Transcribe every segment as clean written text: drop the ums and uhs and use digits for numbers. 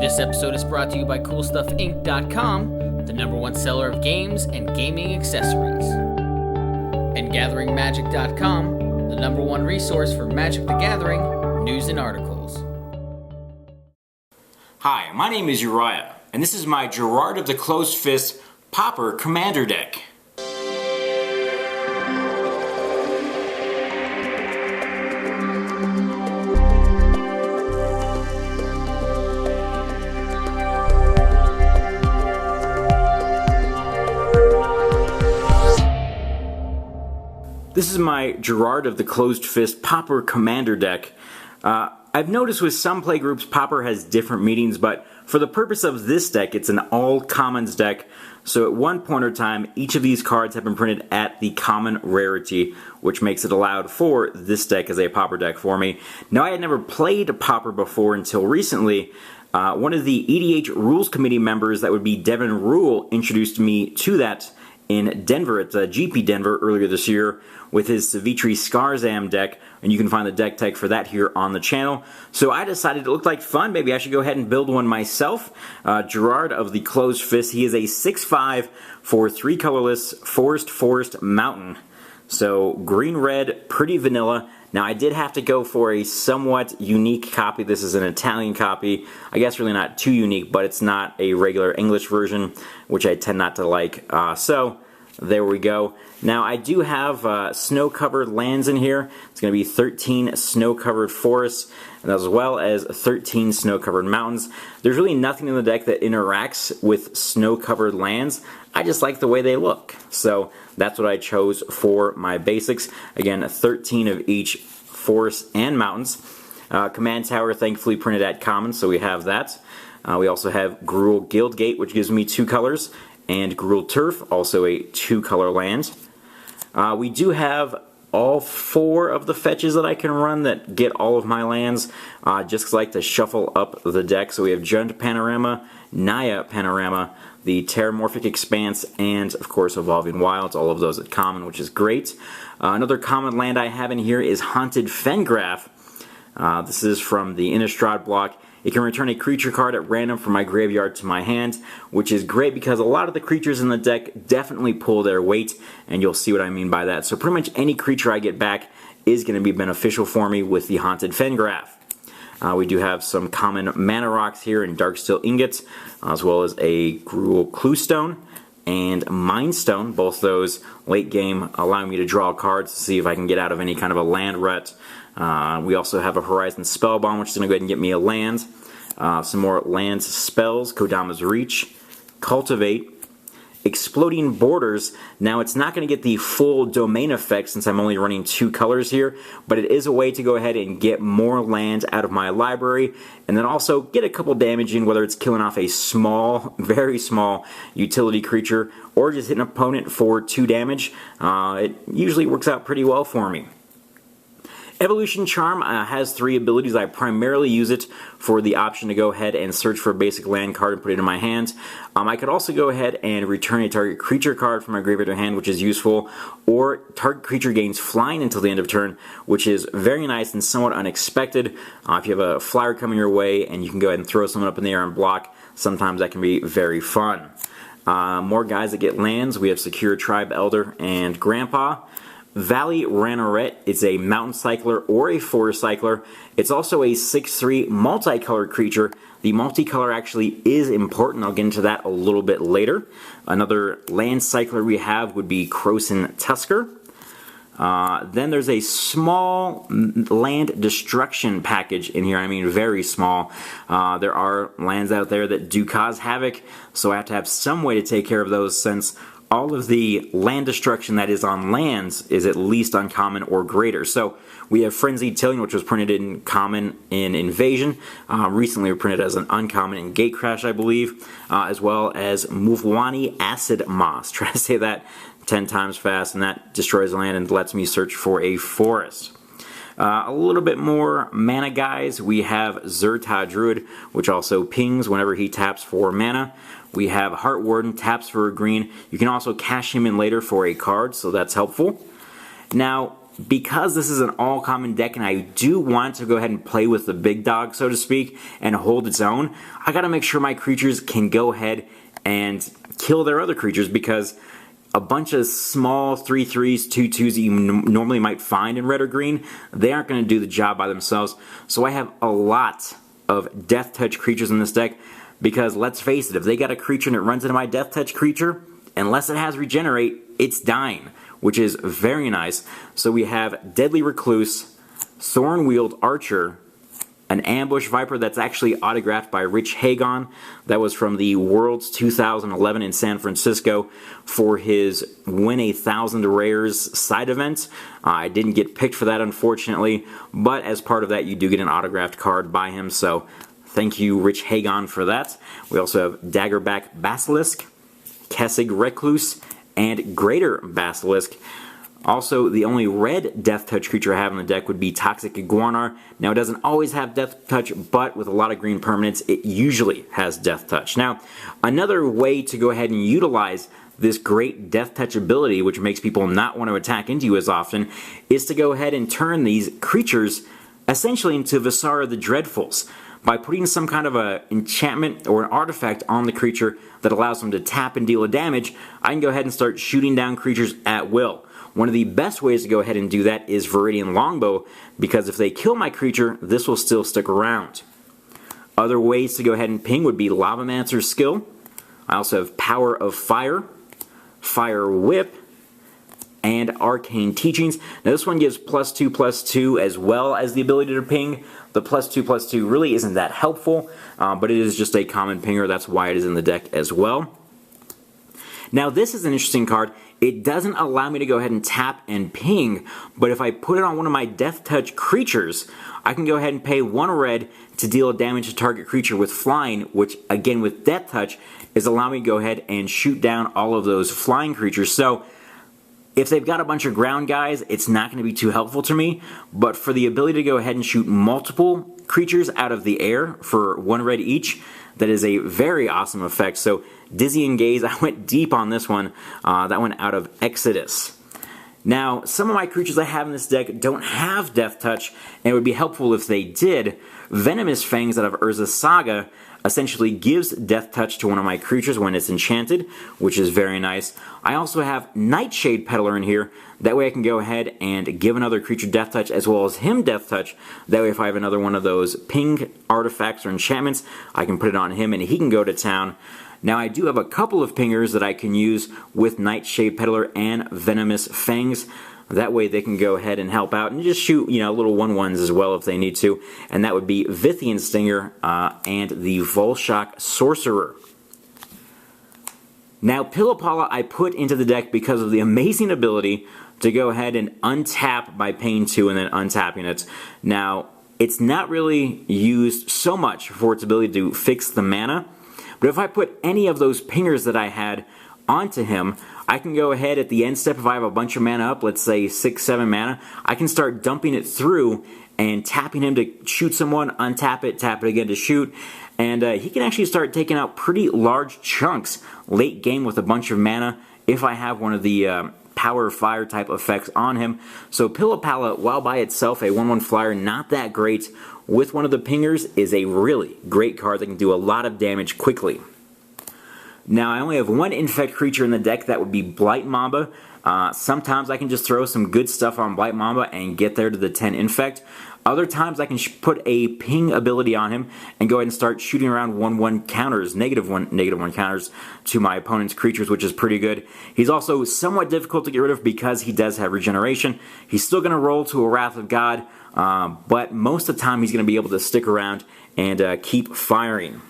This episode is brought to you by CoolStuffInc.com, the #1 seller of games and gaming accessories. And GatheringMagic.com, the #1 resource for Magic the Gathering news and articles. Hi, my name is Uriah, and this is my Jerrard of the Closed Fist Pauper Commander deck. This is my Jerrard of the Closed Fist Pauper Commander deck. I've noticed with some playgroups Pauper has different meanings, but for the purpose of this deck, it's an all-commons deck. So at one point in time, each of these cards have been printed at the common rarity, which makes it allowed for this deck as a Pauper deck for me. Now, I had never played Pauper before until recently. One of the EDH Rules Committee members, that would be Devin Rule, introduced me to that in Denver at GP Denver earlier this year with his Savitri Skarzam deck, and you can find the deck tag for that here on the channel. So I decided it looked like fun. Maybe I should go ahead and build one myself. Jerrard of the Closed Fist. He is a 6/5 for 3 colorless Forest Mountain. So green-red, pretty vanilla. Now I did have to go for a somewhat unique copy. This is an Italian copy. I guess really not too unique, but it's not a regular English version, which I tend not to like. So there we go. Now I do have snow-covered lands in here. It's going to be 13 snow-covered forests, and as well as 13 snow-covered mountains. There's really nothing in the deck that interacts with snow-covered lands. I just like the way they look. So that's what I chose for my basics. Again, 13 of each forests and mountains. Command Tower, thankfully printed at common, so we have that. We also have Gruul Guildgate, which gives me 2 colors, and Gruul Turf, also a 2-color land. We do have all 4 of the fetches that I can run that get all of my lands, just because I like to shuffle up the deck. So we have Naya Panorama, Naya Panorama, the Terramorphic Expanse, and of course Evolving Wilds, all of those at common, which is great. Another common land I have in here is Haunted Fengraf. This is from the Innistrad block. It can return a creature card at random from my graveyard to my hand, which is great because a lot of the creatures in the deck definitely pull their weight, and you'll see what I mean by that. So pretty much any creature I get back is going to be beneficial for me with the Haunted Fengraf. We do have some common mana rocks here in Darksteel Ingot, as well as a Gruul Cluestone and Mindstone, both those late game allowing me to draw cards to see if I can get out of any kind of a land rut. We also have a Horizon Spellbomb, which is going to go ahead and get me a land. Some more land spells, Kodama's Reach, Cultivate, Exploding Borders. Now it's not going to get the full domain effect since I'm only running 2 colors here, but it is a way to go ahead and get more land out of my library, and then also get a couple damage in, whether it's killing off a small, very small utility creature, or just hit an opponent for 2 damage. It usually works out pretty well for me. Evolution Charm has 3 abilities. I primarily use it for the option to go ahead and search for a basic land card and put it in my hand. I could also go ahead and return a target creature card from my graveyard to hand, which is useful, or target creature gains flying until the end of turn, which is very nice and somewhat unexpected. If you have a flyer coming your way and you can go ahead and throw someone up in the air and block, sometimes that can be very fun. More guys that get lands. We have Sakura-Tribe Elder and Grandpa. Valley Ranarette is a mountain cycler or a forest cycler. It's also a 6/3 multicolored creature. The multicolor actually is important. I'll get into that a little bit later. Another land cycler we have would be Krosan Tusker. Then there's a small land destruction package in here. I mean, very small. There are lands out there that do cause havoc, so I have to have some way to take care of those, since all of the land destruction that is on lands is at least uncommon or greater. So we have Frenzied Tilling, which was printed in common in Invasion. Recently printed as an uncommon in Gatecrash, I believe. As well as Mwonvuli Acid-Moss. Try to say that 10 times fast, and that destroys land and lets me search for a forest. A little bit more mana guys. We have Zhur-Taa Druid, which also pings whenever he taps for mana. We have Heart Warden, taps for a green. You can also cash him in later for a card, so that's helpful. Now, because this is an all-common deck and I do want to go ahead and play with the big dog, so to speak, and hold its own, I gotta make sure my creatures can go ahead and kill their other creatures, because a bunch of small 3/3s, 2/2s that you normally might find in red or green, they aren't going to do the job by themselves. So I have a lot of Death Touch creatures in this deck, because let's face it, if they got a creature and it runs into my Death Touch creature, unless it has Regenerate, it's dying, which is very nice. So we have Deadly Recluse, Thornweald Archer, an Ambush Viper that's actually autographed by Rich Hagon. That was from the Worlds 2011 in San Francisco for his Win a 1,000 Rares side event. I didn't get picked for that, unfortunately, but as part of that you do get an autographed card by him, so thank you, Rich Hagon, for that. We also have Daggerback Basilisk, Kessig Recluse, and Greater Basilisk. Also, the only red Death Touch creature I have in the deck would be Toxic Iguanar. Now, it doesn't always have Death Touch, but with a lot of green permanents, it usually has Death Touch. Now, another way to go ahead and utilize this great Death Touch ability, which makes people not want to attack into you as often, is to go ahead and turn these creatures essentially into Visara the Dreadfuls by putting some kind of a enchantment or an artifact on the creature that allows them to tap and deal a damage. I can go ahead and start shooting down creatures at will. One of the best ways to go ahead and do that is Viridian Longbow, because if they kill my creature, this will still stick around. Other ways to go ahead and ping would be Lavamancer's Skill. I also have Power of Fire, Fire Whip, and Arcane Teachings. Now this one gives +2/+2 as well as the ability to ping. The +2/+2 really isn't that helpful, but it is just a common pinger. That's why it is in the deck as well. Now this is an interesting card. It doesn't allow me to go ahead and tap and ping, but if I put it on one of my Death Touch creatures, I can go ahead and pay 1 red to deal damage to target creature with flying, which again with Death Touch is allowing me to go ahead and shoot down all of those flying creatures. So if they've got a bunch of ground guys, it's not going to be too helpful to me, but for the ability to go ahead and shoot multiple creatures out of the air for 1 red each, that is a very awesome effect. So Dizzying Gaze, I went deep on this one. That one out of Exodus. Now, some of my creatures I have in this deck don't have Death Touch, and it would be helpful if they did. Venomous Fangs out of Urza Saga essentially gives Death Touch to one of my creatures when it's enchanted, which is very nice. I also have Nightshade Peddler in here. That way I can go ahead and give another creature Death Touch as well as him Death Touch. That way if I have another one of those ping artifacts or enchantments, I can put it on him and he can go to town. Now I do have a couple of pingers that I can use with Nightshade Peddler and Venomous Fangs. That way they can go ahead and help out and just shoot, little 1/1s as well if they need to. And that would be Vithian Stinger and the Vulshok Sorcerer. Now Pili-Pala I put into the deck because of the amazing ability to go ahead and untap by paying 2 and then untapping it. Now it's not really used so much for its ability to fix the mana, but if I put any of those pingers that I had onto him, I can go ahead at the end step, if I have a bunch of mana up, let's say 6-7 mana, I can start dumping it through and tapping him to shoot someone, untap it, tap it again to shoot, and he can actually start taking out pretty large chunks late game with a bunch of mana if I have one of the power fire type effects on him. So Pili-Pala, while by itself a 1/1 flyer, not that great, with one of the pingers is a really great card that can do a lot of damage quickly. Now I only have 1 infect creature in the deck, that would be Blight Mamba. Sometimes I can just throw some good stuff on Blight Mamba and get there to the 10 infect. Other times I can put a ping ability on him and go ahead and start shooting around 1/1 counters, -1 counters to my opponent's creatures, which is pretty good. He's also somewhat difficult to get rid of because he does have regeneration. He's still going to roll to a Wrath of God, but most of the time he's going to be able to stick around and keep firing.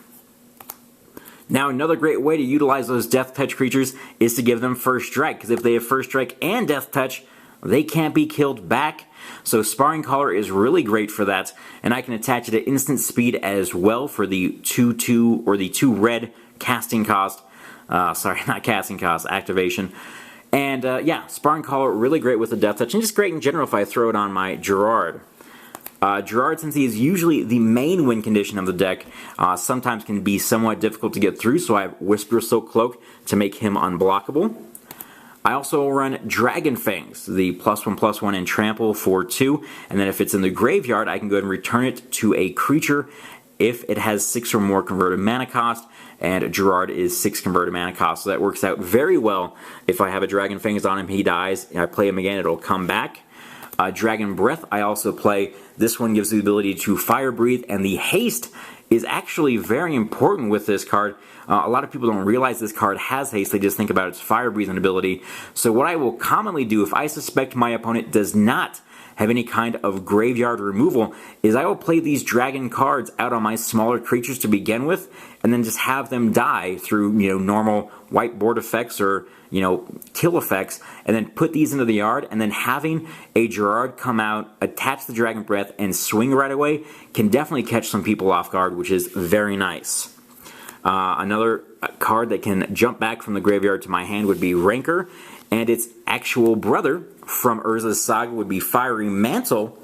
Now another great way to utilize those Death Touch creatures is to give them First Strike, because if they have First Strike and Death Touch, they can't be killed back. So Sparring Collar is really great for that, and I can attach it at instant speed as well for the 2/2 or the 2 red casting cost. Sorry, not casting cost, activation. And yeah, Sparring Collar really great with the Death Touch, and just great in general if I throw it on my Jerrard. Jerrard, since he is usually the main win condition of the deck, sometimes can be somewhat difficult to get through, so I have Whispersilk Cloak to make him unblockable. I also run Dragon Fangs, the +1/+1 and trample for 2, and then if it's in the graveyard, I can go ahead and return it to a creature if it has 6 or more converted mana cost, and Jerrard is 6 converted mana cost, so that works out very well. If I have a Dragon Fangs on him, he dies, and I play him again, it'll come back. Dragon Breath I also play. This one gives the ability to Fire Breathe, and the haste is actually very important with this card. A lot of people don't realize this card has haste, they just think about its Fire Breathing ability. So what I will commonly do if I suspect my opponent does not have any kind of graveyard removal is I will play these dragon cards out on my smaller creatures to begin with, and then just have them die through, normal whiteboard effects or, kill effects, and then put these into the yard, and then having a Jerrard come out, attach the Dragon Breath, and swing right away can definitely catch some people off guard, which is very nice. Another card that can jump back from the graveyard to my hand would be Rancor, and its actual brother from Urza's Saga would be Fiery Mantle.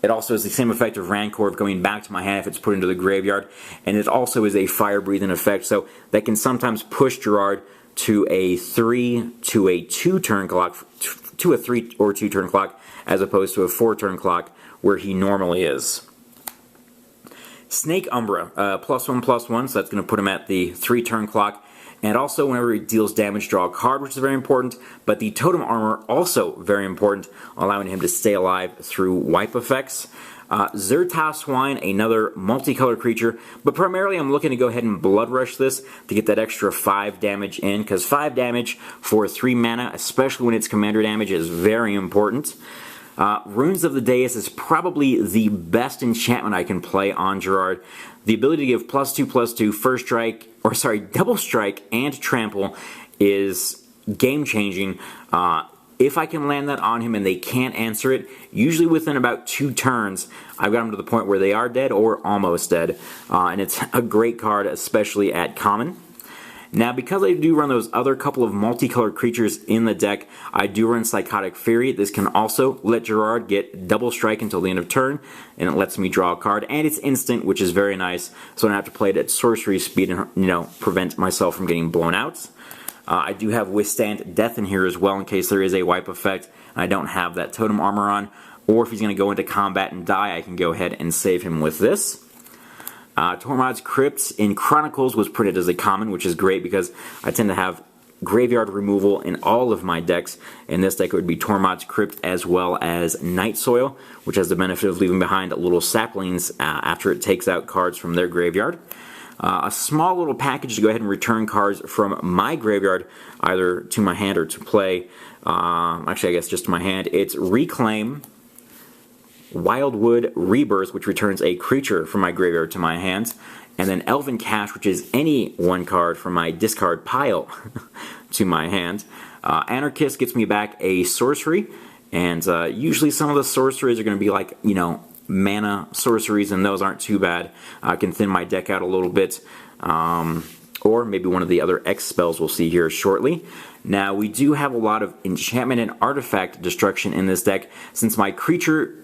It also has the same effect of Rancor of going back to my hand if it's put into the graveyard, and it also is a fire breathing effect, so that can sometimes push Jerrard to a 3 to a 2 turn clock, to a 3 or 2 turn clock, as opposed to a 4 turn clock where he normally is. Snake Umbra, +1/+1, so that's going to put him at the 3 turn clock. And also, whenever he deals damage, draw a card, which is very important. But the Totem Armor, also very important, allowing him to stay alive through wipe effects. Zhur-Taa Swine, another multicolored creature. But primarily, I'm looking to go ahead and Blood Rush this to get that extra 5 damage in. Because 5 damage for 3 mana, especially when it's commander damage, is very important. Runes of the Dais is probably the best enchantment I can play on Jerrard. The ability to give +2/+2 first strike, double strike and trample is game changing. If I can land that on him and they can't answer it, usually within about 2 turns, I've got them to the point where they are dead or almost dead. And it's a great card, especially at common. Now, because I do run those other couple of multicolored creatures in the deck, I do run Psychotic Fury. This can also let Jerrard get double strike until the end of turn, and it lets me draw a card, and it's instant, which is very nice, so I don't have to play it at sorcery speed and, prevent myself from getting blown out. I do have Withstand Death in here as well in case there is a wipe effect, and I don't have that Totem Armor on, or if he's going to go into combat and die, I can go ahead and save him with this. Tormod's Crypt in Chronicles was printed as a common, which is great because I tend to have graveyard removal in all of my decks. In this deck it would be Tormod's Crypt as well as Night Soil, which has the benefit of leaving behind little saplings after it takes out cards from their graveyard. A small little package to go ahead and return cards from my graveyard, either to my hand or to play. Actually, I guess just to my hand. It's Reclaim, Wildwood Rebirth, which returns a creature from my graveyard to my hands, and then Elven Cache, which is any one card from my discard pile to my hand. Anarchist gets me back a sorcery, and usually some of the sorceries are going to be like, mana sorceries, and those aren't too bad. I can thin my deck out a little bit, or maybe one of the other X spells we'll see here shortly. Now, we do have a lot of enchantment and artifact destruction in this deck. Since my creature,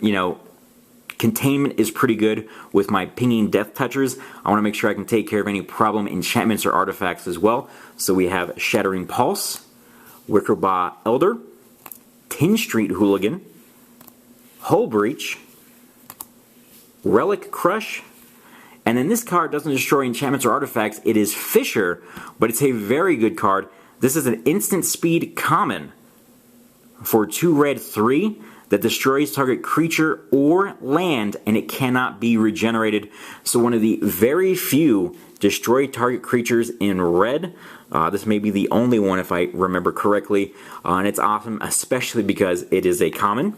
containment is pretty good with my pinging Death Touchers, I want to make sure I can take care of any problem enchantments or artifacts as well. So we have Shattering Pulse, Wickerbaugh Elder, Tin Street Hooligan, Hull Breach, Relic Crush, and then this card doesn't destroy enchantments or artifacts. It is Fisher, but it's a very good card. This is an instant speed common for 2 red 3 that destroys target creature or land, and it cannot be regenerated. So one of the very few destroy target creatures in red. This may be the only one if I remember correctly, and it's awesome, especially because it is a common.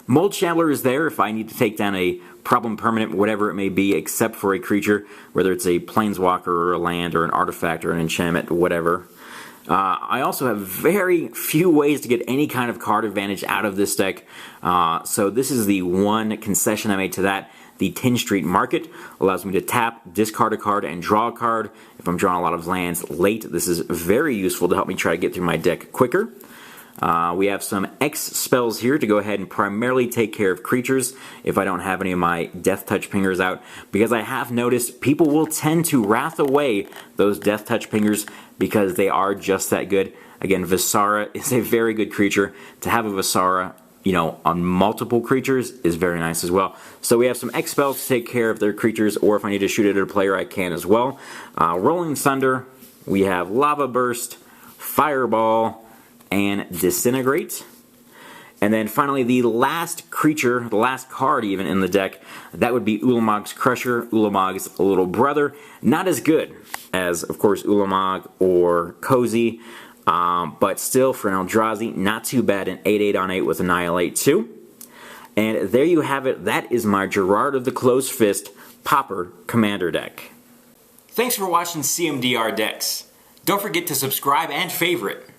Mold Shambler is there if I need to take down a problem permanent, whatever it may be, except for a creature, whether it's a planeswalker or a land or an artifact or an enchantment, whatever. I also have very few ways to get any kind of card advantage out of this deck, so this is the one concession I made to that. The Tin Street Market allows me to tap, discard a card, and draw a card. If I'm drawing a lot of lands late, this is very useful to help me try to get through my deck quicker. We have some X spells here to go ahead and primarily take care of creatures if I don't have any of my Death Touch Pingers out, because I have noticed people will tend to wrath away those Death Touch Pingers because they are just that good. Again, Visara is a very good creature. To have a Visara, you know, on multiple creatures is very nice as well. So we have some X spells to take care of their creatures, or if I need to shoot it at a player, I can as well. Rolling Thunder, we have Lava Burst, Fireball, and Disintegrate. And then finally the last creature, the last card even in the deck, that would be Ulamog's Crusher, Ulamog's little brother. Not as good as, of course, Ulamog or Cozy, but still for an Eldrazi, not too bad, an 8/8 on 8 with Annihilate too. And there you have it, that is my Jerrard of the Closed Fist Pauper Commander deck. Thanks for watching CMDR Decks. Don't forget to subscribe and favorite.